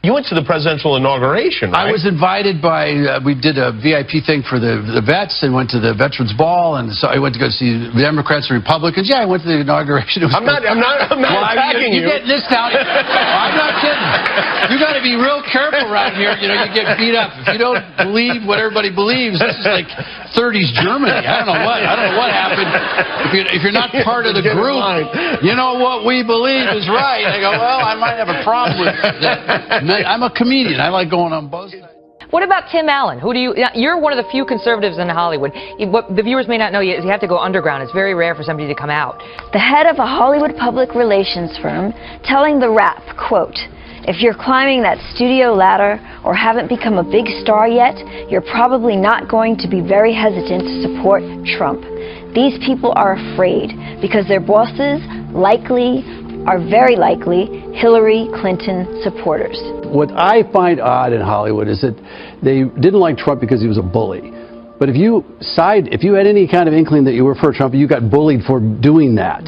You went to the presidential inauguration, right? I was invited by, we did a VIP thing for the vets and went to the Veterans Ball, and so I went to go see the Democrats and Republicans. Yeah, I went to the inauguration. I'm not attacking you. You get this down. I'm not kidding. You got to be real careful around here. You know, you get beat up. If you don't believe what everybody believes, this is like 30s Germany. I don't know what happened. If you're not part of the group, you know what we believe is right. I go, well, I might have a problem with that. I'm a comedian. I like going on both sides. What about Tim Allen? You're one of the few conservatives in Hollywood. What the viewers may not know is you have to go underground. It's very rare for somebody to come out. The head of a Hollywood public relations firm telling The Wrap, quote, "If you're climbing that studio ladder or haven't become a big star yet, you're probably not going to be very hesitant to support Trump. These people are afraid because their bosses are very likely Hillary Clinton supporters." What I find odd in Hollywood is that they didn't like Trump because he was a bully. But if you had any kind of inkling that you were for Trump, you got bullied for doing that.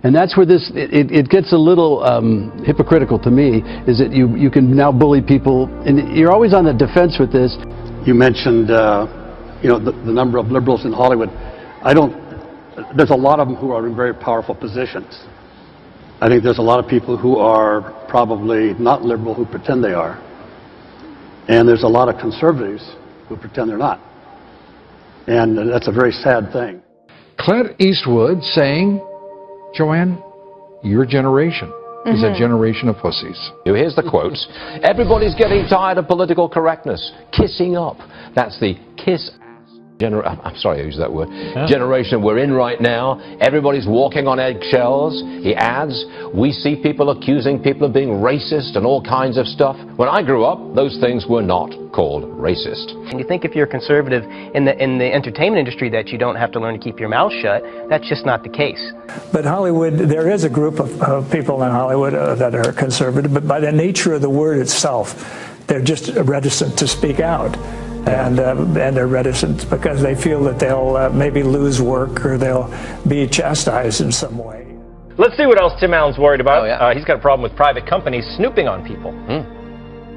And that's where it gets a little hypocritical to me, is that you can now bully people, and you're always on the defense with this. You mentioned, the number of liberals in Hollywood. There's a lot of them who are in very powerful positions. I think there's a lot of people who are probably not liberal who pretend they are. And there's a lot of conservatives who pretend they're not. And that's a very sad thing. Clint Eastwood saying, Joanne, your generation is a generation of pussies. Here's the quotes. Everybody's getting tired of political correctness. Kissing up. That's the kiss. I'm sorry I used that word. Generation we're in right now. Everybody's walking on eggshells. He adds, we see people accusing people of being racist and all kinds of stuff. When I grew up, those things were not called racist. And you think if you're a conservative in the entertainment industry that you don't have to learn to keep your mouth shut. That's just not the case. But Hollywood, there is a group of people in Hollywood that are conservative, but by the nature of the word itself, they're just reticent to speak out. And they're reticent because they feel that they'll maybe lose work or they'll be chastised in some way. Let's see what else Tim Allen's worried about. He's got a problem with private companies snooping on people.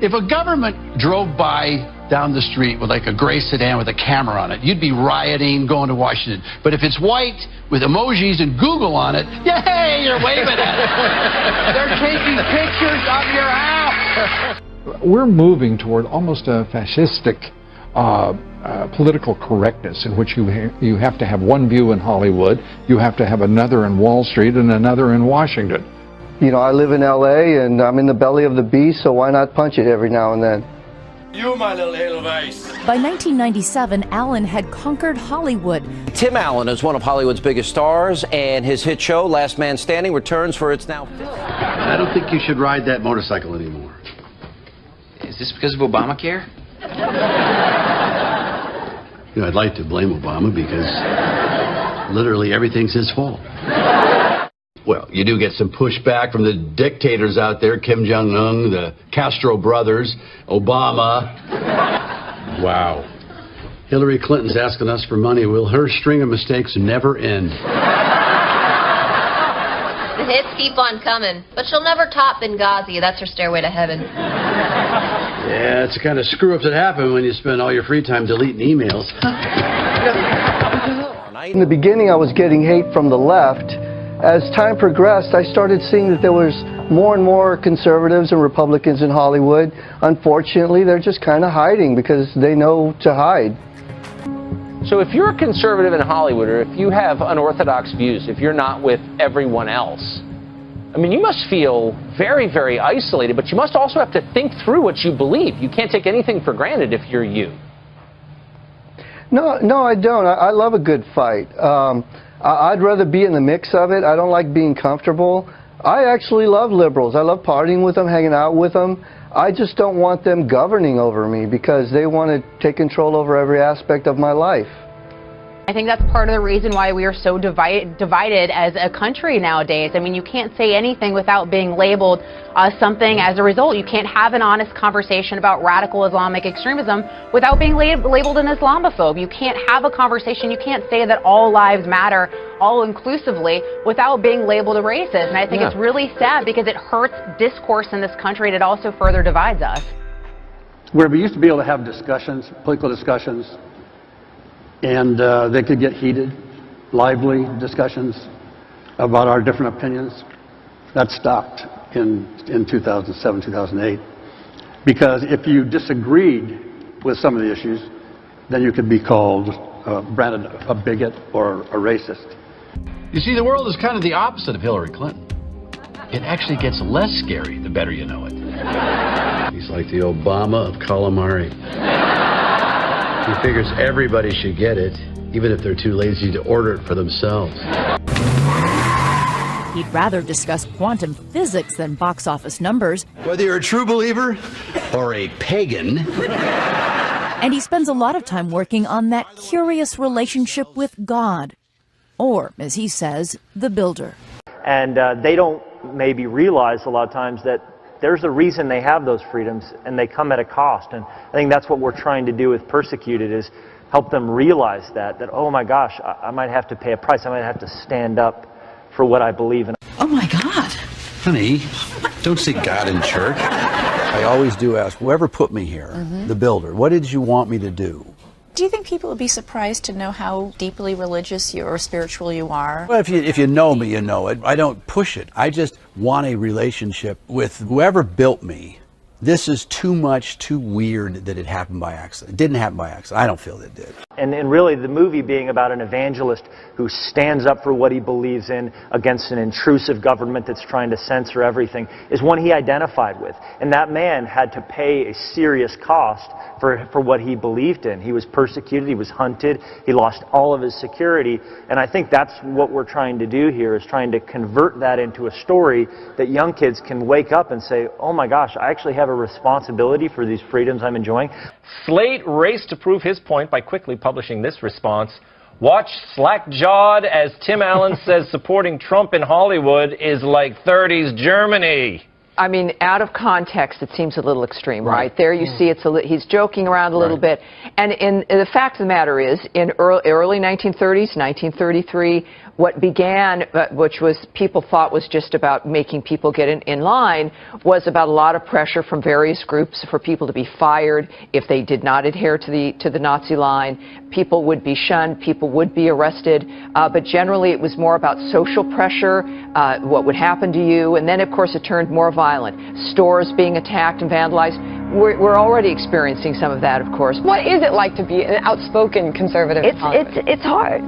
If a government drove by down the street with like a gray sedan with a camera on it, you'd be rioting, going to Washington. But if it's white with emojis and Google on it, yay, you're waving at it. They're taking pictures of your house. We're moving toward almost a fascistic political correctness in which you have to have one view in Hollywood, you have to have another in Wall Street and another in Washington. You know, I live in LA and I'm in the belly of the beast, so why not punch it every now and then? You, my little Edelweiss. By 1997, Allen had conquered Hollywood. Tim Allen is one of Hollywood's biggest stars, and his hit show, Last Man Standing, returns for its now 5th. I don't think you should ride that motorcycle anymore. Is this because of Obamacare? You know, I'd like to blame Obama because literally everything's his fault. Well, you do get some pushback from the dictators out there, Kim Jong-un, the Castro brothers, Obama. Wow. Hillary Clinton's asking us for money. Will her string of mistakes never end? The hits keep on coming, but she'll never top Benghazi. That's her stairway to heaven. Yeah, it's the kind of screw-ups that happen when you spend all your free time deleting emails. In the beginning, I was getting hate from the left. As time progressed, I started seeing that there was more and more conservatives and Republicans in Hollywood. Unfortunately, they're just kind of hiding because they know to hide. So if you're a conservative in Hollywood, or if you have unorthodox views, if you're not with everyone else, I mean, you must feel very, very isolated, but you must also have to think through what you believe. You can't take anything for granted if you're you. No, I don't. I love a good fight. I'd rather be in the mix of it. I don't like being comfortable. I actually love liberals. I love partying with them, hanging out with them. I just don't want them governing over me because they want to take control over every aspect of my life. I think that's part of the reason why we are so divided as a country nowadays. I mean, you can't say anything without being labeled something as a result. You can't have an honest conversation about radical Islamic extremism without being labeled an Islamophobe. You can't have a conversation. You can't say that all lives matter all inclusively without being labeled a racist. And I think it's really sad because it hurts discourse in this country and it also further divides us. Where we used to be able to have discussions, political discussions, and they could get heated, lively discussions about our different opinions. That stopped in 2007, 2008. Because if you disagreed with some of the issues, then you could be called, branded a bigot or a racist. You see, the world is kind of the opposite of Hillary Clinton. It actually gets less scary the better you know it. He's like the Obama of calamari. He figures everybody should get it, even if they're too lazy to order it for themselves. He'd rather discuss quantum physics than box office numbers. Whether you're a true believer or a pagan. And he spends a lot of time working on that curious relationship with God. Or, as he says, the builder. And they don't maybe realize a lot of times that there's a reason they have those freedoms, and they come at a cost. And I think that's what we're trying to do with Persecuted, is help them realize that oh my gosh, I might have to pay a price. I might have to stand up for what I believe in. Oh my God. Honey, don't say God in church. I always do ask, whoever put me here, the builder, what did you want me to do? Do you think people would be surprised to know how deeply religious or spiritual you are? Well, if you know me, you know it. I don't push it. I just want a relationship with whoever built me. This is too much, too weird that it happened by accident. It didn't happen by accident. I don't feel it did. And really the movie being about an evangelist who stands up for what he believes in against an intrusive government that's trying to censor everything is one he identified with. And that man had to pay a serious cost for what he believed in. He was persecuted, he was hunted, he lost all of his security. And I think that's what we're trying to do here, is trying to convert that into a story that young kids can wake up and say, oh my gosh, I actually have a responsibility for these freedoms I'm enjoying. Slate raced to prove his point by quickly publishing this response. Watch slack-jawed as Tim Allen says supporting Trump in Hollywood is like 30s Germany. I mean, out of context, it seems a little extreme, right? There you see he's joking around a little bit. And the fact of the matter is, in early 1930s, 1933, what began, which was people thought was just about making people get in line, was about a lot of pressure from various groups for people to be fired if they did not adhere to the Nazi line. People would be shunned, people would be arrested, but generally it was more about social pressure, what would happen to you, and then of course it turned more violent. Stores being attacked and vandalized. We're already experiencing some of that, of course. What is it like to be an outspoken conservative? It's hard.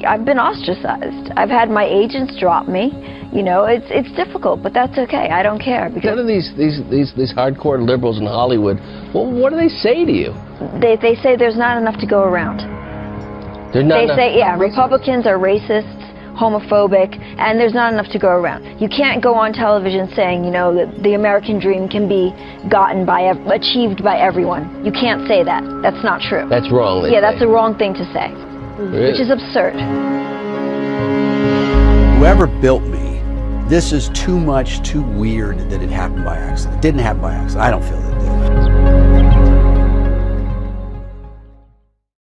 I've been ostracized. I've had my agents drop me. You know, it's difficult, but that's okay. I don't care. Because none of these hardcore liberals in Hollywood, well, what do they say to you? They say there's not enough to go around. They say, yeah, Republicans are racists, homophobic, and there's not enough to go around. You can't go on television saying, you know, that the American dream can be achieved by everyone. You can't say that. That's not true. That's wrong. Yeah, that's the wrong thing to say, which is absurd. Whoever built me, this is too much, too weird that it happened by accident. It didn't happen by accident. I don't feel that.